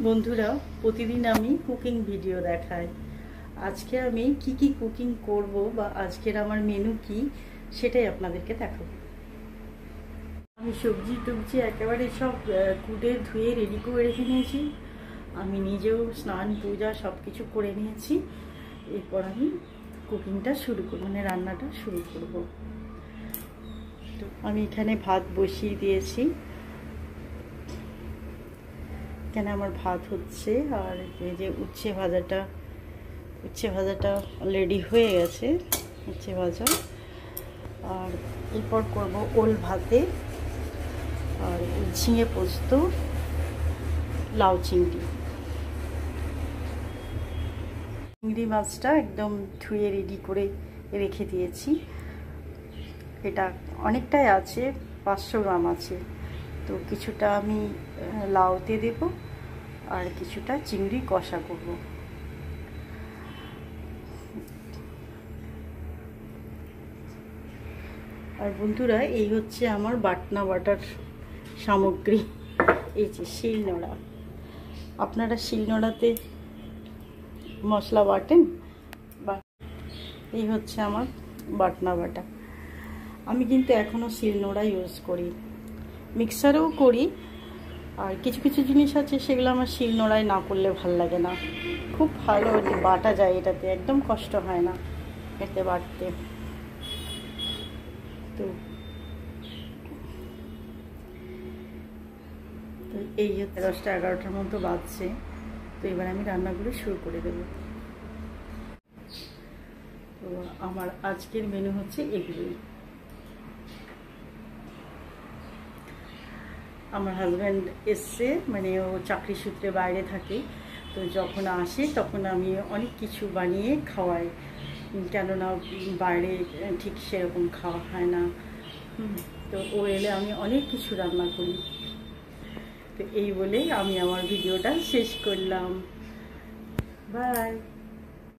বন্ধুরা, প্রতিদিন আমি কুকিং ভিডিও দেখাই। আজকে আমি কি কুকিং করব বা আজকের আমার মেনু কি সেটাই আপনাদেরকে দেখাবো। আমি সবজি টবজি একেবারে সব কুটে ধুয়ে রেডি করে রেখে নিয়েছি। আমি নিজেও স্নান পূজা সব কিছু করে নিয়েছি। এরপর আমি কুকিংটা শুরু করব, মানে রান্নাটা শুরু করব। তো আমি এখানে ভাত বসিয়ে দিয়েছি। এখানে আমার ভাত হচ্ছে, আর এই যে উচ্ছে ভাজাটা অলরেডি হয়ে গেছে, উচ্ছে ভাজা। আর এরপর করব ওল ভাতে, আর ঝিঙে পোস্ত, লাউ চিংড়ি মাছটা একদম ধুয়ে রেডি করে রেখে দিয়েছি। এটা অনেকটাই আছে, 500 গ্রাম আছে। তো কিছুটা আমি লাউতে দেব, আর কিছুটা চিংড়ি কষা করব। আর বন্ধুরা, এই হচ্ছে আমার বাটনা বাটার সামগ্রী। এই যে শিলনোড়া, আপনারা শিলনোড়াতে মশলা বাটেন বা এই হচ্ছে আমার বাটনা বাটা। আমি কিন্তু এখনও শিলনোড়া ইউজ করি, মিক্সারেও করি। আর কিছু কিছু জিনিস আছে সেগুলো আমার শিলনোড়ায় না করলে ভাল লাগে না। খুব ভালো বাটা যায় এটাতে, একদম কষ্ট হয় না এতে বাটতে। তো এই 10টা 11টার মতো বাজছে। তো এবার আমি রান্নাগুলো শুরু করে দেব। তো আমার আজকের মেনু হচ্ছে এগুলোই। আমার হাজব্যান্ড এসছে, মানে ও চাকরি সূত্রে বাইরে থাকে। তো যখন আসে তখন আমি অনেক কিছু বানিয়ে খাওয়াই, কেননা বাইরে ঠিক সেরকম খাওয়া হয় না। তো ও এলে আমি অনেক কিছু রান্না করি। তো এই বলে আমি আমার ভিডিওটা শেষ করলাম। বাই।